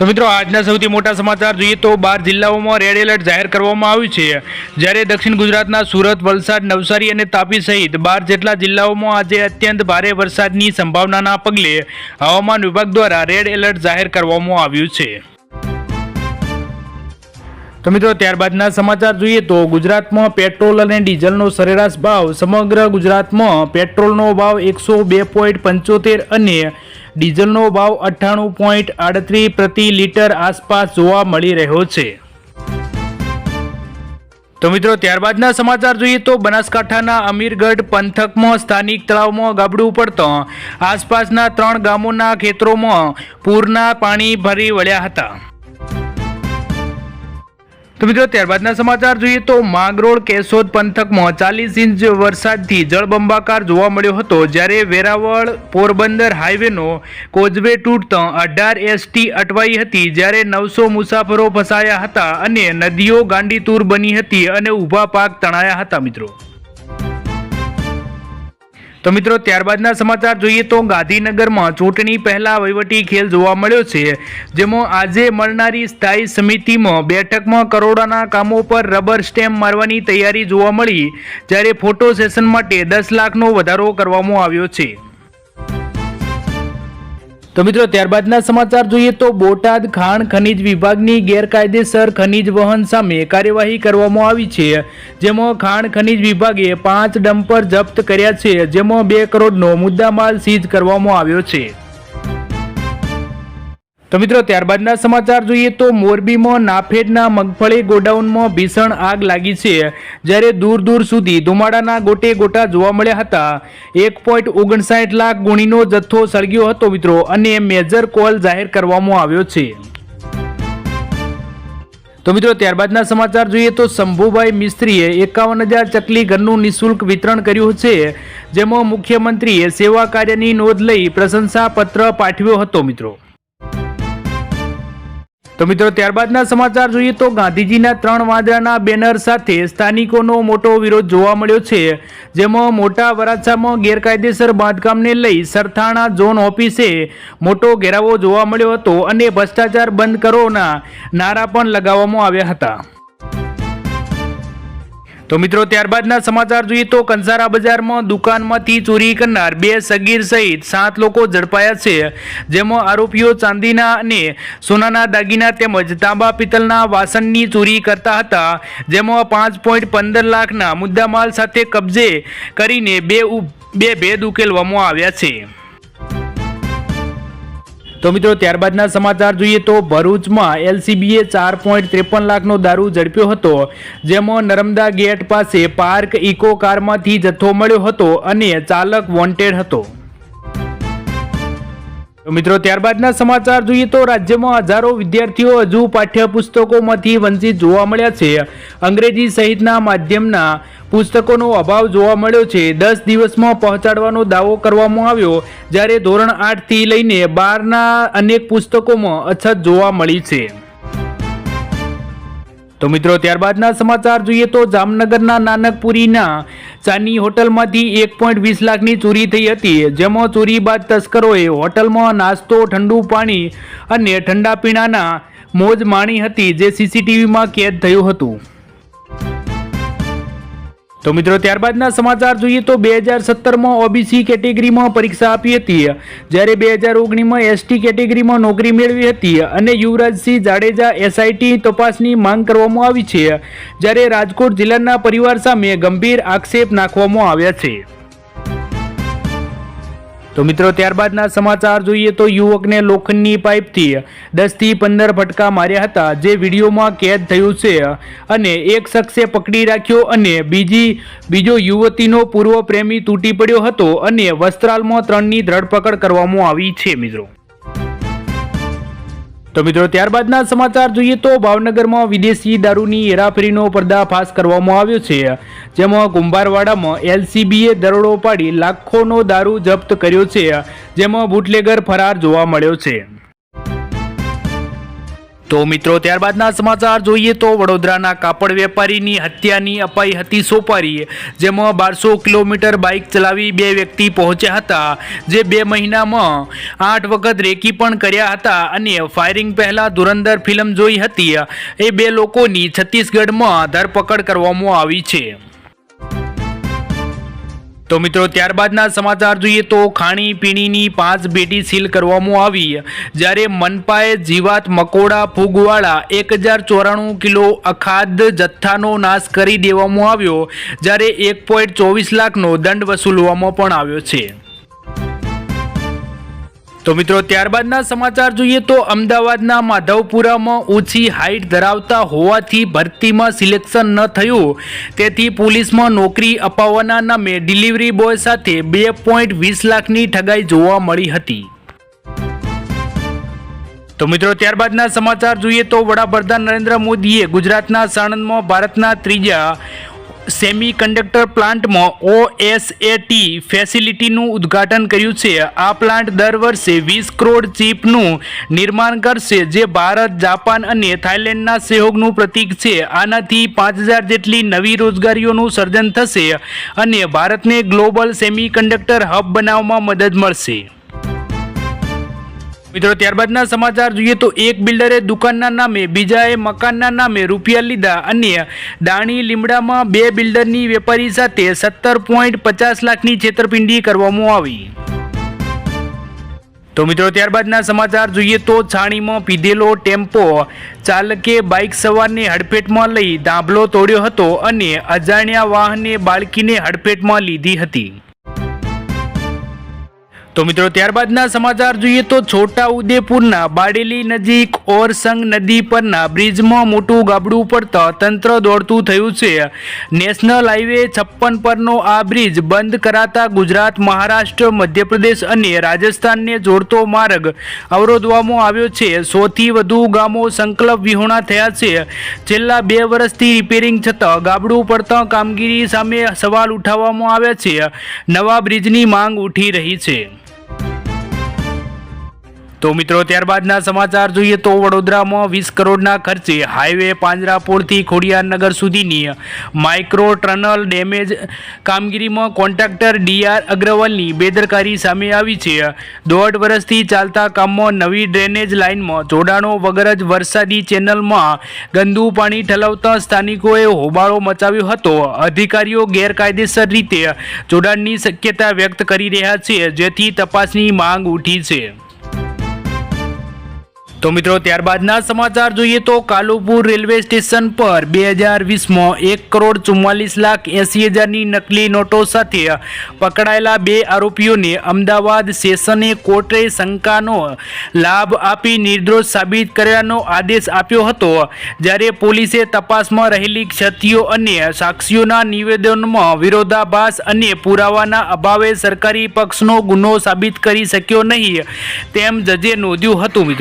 તો મિત્રો આજના સૌથી મોટા સમાચાર જોઈએ તો 12 જિલ્લાઓમાં રેડ એલર્ટ જાહેર કરવામાં આવ્યું છે, જ્યારે દક્ષિણ ગુજરાતના સુરત, વલસાડ, નવસારી અને તાપી સહિત 12 જેટલા જિલ્લાઓમાં આજે અત્યંત ભારે વરસાદની સંભાવનાના પગલે હવામાન વિભાગ દ્વારા રેડ એલર્ટ જાહેર કરવામાં આવ્યું છે। તો મિત્રો ત્યારબાદના સમાચાર જોઈએ તો ગુજરાતમાં પેટ્રોલ અને ડીઝલનો સરેરાશ ભાવ સમગ્ર ગુજરાતમાં પેટ્રોલનો ભાવ 102.75 અને ડીઝલનો ભાવ 98.38 પ્રતિ લીટર આસપાસ જોવા મળી રહ્યો છે। તો મિત્રો ત્યારબાદના સમાચાર જોઈએ તો બનાસકાંઠાના અમીરગઢ પંથકમાં સ્થાનિક તળાવમાં ગાબડું પડતા આસપાસના 3 ગામોના ખેતરોમાં પૂરના પાણી ભરી વળ્યા હતા। તો મિત્રો ત્યારબાદના સમાચાર જોઈએ તો માંગરોળ કેશોદ પંથકમાં 40 ઇંચ વરસાદથી જળબંબાકાર જોવા મળ્યો હતો, જ્યારે વેરાવળ પોરબંદર હાઈવેનો કોઝવે તૂટતા 18 એસટી અટવાઈ હતી, જ્યારે 900 મુસાફરો ફસાયા હતા અને નદીઓ ગાંડીતુર બની હતી અને ઊભા પાક તણાયા હતા મિત્રો। તો મિત્રો ત્યારબાદના સમાચાર જોઈએ તો ગાંધીનગરમાં ચૂંટણી પહેલા વહીવટી ખેલ જોવા મળ્યો છે, જેમાં આજે મળનારી સ્થાયી સમિતિમાં બેઠકમાં કરોડોના કામો પર રબર સ્ટેમ્પ મારવાની તૈયારી જોવા મળી, જ્યારે ફોટો સેશન માટે 10 લાખનો વધારો કરવામાં આવ્યો છે। તો મિત્રો ત્યારબાદના સમાચાર જોઈએ તો બોટાદ ખાણ ખનીજ વિભાગની ગેરકાયદેસર ખનીજ વહન સામે કાર્યવાહી કરવામાં આવી છે, જેમાં ખાણ ખનીજ વિભાગે 5 ડમ્પર જપ્ત કર્યા છે, જેમાં 2 કરોડનો મુદ્દામાલ સીઝ કરવામાં આવ્યો છે। તો મિત્રો ત્યારબાદના સમાચાર જોઈએ તો મોરબીમાં નાફેડના મગફળી ગોડાઉનમાં ભીષણ આગ લાગી છે, જ્યારે દૂર દૂર સુધી ધુમાડાના ગોટે ગોટા જોવા મળ્યા હતા। 1.59 લાખ ગુણીનો જથ્થો સળગ્યો હતો મિત્રો, અને મેજર કોલ જાહેર કરવામાં આવ્યો છે। તો મિત્રો ત્યારબાદના સમાચાર જોઈએ તો શંભુભાઈ મિસ્ત્રીએ 51,000 ચકલી ઘરનું નિઃશુલ્ક વિતરણ કર્યું છે, જેમાં મુખ્યમંત્રીએ સેવા કાર્યની નોંધ લઈ પ્રશંસા પત્ર પાઠવ્યો હતો મિત્રો। તો મિત્રો ત્યારબાદના સમાચાર જોઈએ તો ગાંધીજીના 3 વાંદરાના બેનર સાથે સ્થાનિકોનો મોટો વિરોધ જોવા મળ્યો છે, જેમાં મોટા વરાછામાં ગેરકાયદેસર બાંધકામને લઈ સરથાણા ઝોન ઓફિસે મોટો ઘેરાવો જોવા મળ્યો હતો અને ભ્રષ્ટાચાર બંધ કરોના નારા પણ લગાવવામાં આવ્યા હતા। તો મિત્રો ત્યારબાદના સમાચાર જોઈએ તો કંસારા બજારમાં દુકાનમાંથી ચોરી કરનાર 2 સગીર સહિત 7 લોકો ઝડપાયા છે, જેમાં આરોપીઓ ચાંદીના અને સોનાના દાગીના તેમજ તાંબા પિત્તળના વાસણની ચોરી કરતા હતા, જેમાં 5.15 લાખના મુદ્દામાલ સાથે કબજે કરીને બે ભેદ ઉકેલવામાં આવ્યા છે। તો મિત્રો ત્યારબાદના સમાચાર જોઈએ તો ભરૂચમાં એલસીબીએ 4.53 લાખનો દારૂ ઝડપ્યો હતો, જેમાં નર્મદા ગેટ પાસે પાર્ક ઇકો કારમાંથી જથ્થો મળ્યો હતો અને ચાલક વોન્ટેડ હતો। તો મિત્રો ત્યારબાદના સમાચાર જોઈએ તો રાજ્યમાં હજારો વિદ્યાર્થીઓ હજુ પાઠ્યપુસ્તકોમાંથી વંચિત જોવા મળ્યા છે। અંગ્રેજી સહિતના માધ્યમના પુસ્તકોનો અભાવ જોવા મળ્યો છે। 10 દિવસમાં પહોંચાડવાનો દાવો કરવામાં આવ્યો, જ્યારે ધોરણ 8 થી લઈને 12ના અનેક પુસ્તકોમાં અછત જોવા મળી છે। તો મિત્રો ત્યારબાદના સમાચાર જોઈએ તો જામનગરના નાનકપુરીના ચાની હોટલમાંથી 1.20 લાખની ચોરી થઈ હતી, જેમાં ચોરી બાદ તસ્કરોએ હોટલમાં નાસ્તો, ઠંડુ પાણી અને ઠંડા પીણાના મોજ માણી હતી, જે સીસીટીવીમાં કેદ થયું હતું। તો મિત્રો ત્યારબાદના સમાચાર જોઈએ તો 2017માં ઓબીસી કેટેગરીમાં પરીક્ષા આપી હતી, જ્યારે 2019માં એસટી કેટેગરીમાં નોકરી મેળવી હતી અને યુવરાજસિંહ જાડેજા એસઆઈટી તપાસની માંગ કરવામાં આવી છે, જ્યારે રાજકોટ જિલ્લાના પરિવાર સામે ગંભીર આક્ષેપ નાખવામાં આવ્યા છે। તો મિત્રો ત્યારબાદના સમાચાર જોઈએ તો યુવકને લોખંડની પાઇપથી 10 થી 15 ફટકા માર્યા હતા, જે વિડીયોમાં કેદ થયું છે, અને એક શખ્સે પકડી રાખ્યો અને બીજો યુવતીનો પૂર્વ પ્રેમી તૂટી પડ્યો હતો અને વસ્ત્રાલમાં 3ની ધરપકડ કરવામાં આવી છે મિત્રો। તો મિત્રો ત્યારબાદના સમાચાર જોઈએ તો ભાવનગરમાં વિદેશી દારૂની હેરાફેરીનો પર્દાફાશ કરવામાં આવ્યો છે, જેમાં કુંભારવાડામાં એલસીબીએ દરોડો પાડી લાખોનો દારૂ જપ્ત કર્યો છે, જેમાં બુટલેગર ફરાર જોવા મળ્યો છે। તો મિત્રો ત્યારબાદના સમાચાર જોઈએ તો વડોદરાના કાપડ વેપારીની હત્યાની અપાઈ હતી સોપારી, જેમાં 1200 કિલોમીટર બાઇક ચલાવી 2 વ્યક્તિ પહોંચ્યા હતા, જે 2 મહિનામાં 8 વખત રેકી પણ કર્યા હતા અને ફાયરિંગ પહેલા ધુરંધર ફિલ્મ જોઈ હતી. એ 2 લોકોની છત્તીસગઢમાં ધરપકડ કરવામાં આવી છે. તો મિત્રો ત્યારબાદના સમાચાર જોઈએ તો ખાણીપીણીની 5 પેટી સીલ કરવામાં આવી, જ્યારે મનપાએ જીવાત મકોડા ફૂગવાળા 1094 કિલો અખાદ્ય જથ્થાનો નાશ કરી દેવામાં આવ્યો, જ્યારે 1.24 લાખનો દંડ વસૂલવામાં પણ આવ્યો છે. તો મિત્રો ત્યારબાદના સમાચાર જોઈએ તો અમદાવાદના માધવપુરામાં ઓછી હાઇટ ધરાવતા હોવાથી ભરતીમાં સિલેક્શન ન થયું, તેથી પોલીસમાં નોકરી અપાવવાના નામે ડિલિવરી બોય સાથે 2.20 લાખની ઠગાઈ જોવા મળી હતી. તો મિત્રો ત્યારબાદના સમાચાર જોઈએ તો વડાપ્રધાન નરેન્દ્ર મોદીએ ગુજરાતના સાણંદમાં ભારતના 3જા સેમી કન્ડક્ટર પ્લાન્ટમાં OSAT ફેસિલિટીનું ઉદ્ઘાટન કર્યું છે. આ પ્લાન્ટ દર વર્ષે 20 કરોડ ચીપનું નિર્માણ કરશે, જે ભારત, જાપાન અને થાઇલેન્ડના સહયોગનું પ્રતીક છે. આનાથી 5000 જેટલી નવી રોજગારીઓનું સર્જન થશે અને ભારતને ગ્લોબલ સેમી કન્ડક્ટર હબ બનાવવામાં મદદ મળશે. મિત્રો ત્યારબાદના સમાચાર જોઈએ તો એક બિલ્ડરે દુકાનના નામે બીજાએ મકાનના નામે રૂપિયા લીધા અને દાણી લીમડામાં 2 બિલ્ડરની વેપારી સાથે 17.50 લાખની છેતરપિંડી કરવામાં આવી. તો મિત્રો ત્યારબાદના સમાચાર જોઈએ તો છાણીમાં પીધેલો ટેમ્પો ચાલકે બાઇક સવારને હડફેટમાં લઈ ધાંભલો તોડ્યો હતો અને અજાણ્યા વાહને બાળકીને હડફેટમાં લીધી હતી. તો મિત્રો ત્યારબાદના સમાચાર જોઈએ તો છોટા ઉદેપુરના બારડોલી નજીક ઓરસંગ નદી પરના બ્રિજમાં મોટું ગાબડું પડતા તંત્ર દોડતું થયું છે. નેશનલ હાઈવે 56 પરનો આ બ્રિજ બંધ કરાતા ગુજરાત, મહારાષ્ટ્ર, મધ્યપ્રદેશ અને રાજસ્થાનને જોડતો માર્ગ અવરોધવામાં આવ્યો છે. 100થી વધુ ગામો સંકલ્પ વિહોણા થયા છે. છેલ્લા 2 વર્ષથી રિપેરિંગ છતાં ગાબડું પડતા કામગીરી સામે સવાલ ઉઠાવવામાં આવ્યા છે. નવા બ્રિજની માંગ ઉઠી રહી છે. તો મિત્રો ત્યારબાદના સમાચાર જોઈએ તો વડોદરામાં 20 કરોડના ખર્ચે હાઈવે પાંજરાપોળથી ખોડિયારનગર સુધીની માઇક્રો ટનલ ડેમેજ કામગીરીમાં કોન્ટ્રાક્ટર DR અગ્રવાલની બેદરકારી સામે આવી છે. 1.5 વર્ષથી ચાલતા કામમાં નવી ડ્રેનેજ લાઇનમાં જોડાણો વગર જ વરસાદી ચેનલમાં ગંદુ પાણી ઠલવતા સ્થાનિકોએ હોબાળો મચાવ્યો હતો. અધિકારીઓ ગેરકાયદેસર રીતે જોડાણની શક્યતા વ્યક્ત કરી રહ્યા છે, જેથી તપાસની માંગ ઉઠી છે. તો મિત્રો ત્યારબાદના સમાચાર જોઈએ તો કાલુપુર રેલવે સ્ટેશન પર 2020માં 1,44,80,000ની નકલી નોટો સાથે પકડાયેલા 2 આરોપીઓને અમદાવાદ સેશને કોર્ટે શંકાનો લાભ આપી નિર્દોષ સાબિત કરવાનો આદેશ આપ્યો હતો, જ્યારે પોલીસે તપાસમાં રહેલી ક્ષતિઓ અને સાક્ષીઓના નિવેદનોમાં વિરોધાભાસ અને પુરાવાના અભાવે સરકારી પક્ષનો ગુનો સાબિત કરી શક્યો નહીં, તેમ જજે નોંધ્યું હતું.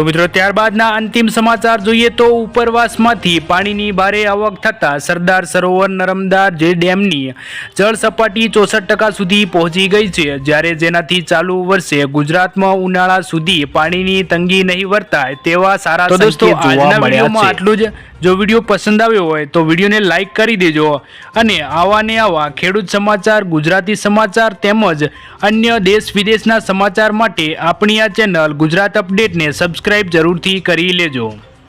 મિત્રો ત્યારબાદના અંતિમ સમાચાર જોઈએ તો ઉપરવાસમાંથી પાણીની ભારે આવક થતાં સરદાર સરોવર નર્મદા ડેમની જળ સપાટી 64% સુધી પહોંચી ગઈ છે, જ્યારે જેનાથી ચાલુ વર્ષે ગુજરાતમાં ઉનાળા સુધી પાણીની તંગી નહીં વર્તાય તેવા સારા સંકેત જોવા મળ્યા છે. આટલું જ. જો વિડીયો પસંદ આવ્યો હોય તો વિડીયોને લાઇક કરી દેજો અને આવા ખેડૂત સમાચાર, ગુજરાતી સમાચાર તેમજ અન્ય દેશ વિદેશના સમાચાર માટે આપણી આ ચેનલ ગુજરાત અપડેટને સબસ્ક્રાઇબ જરૂરથી કરી લેજો.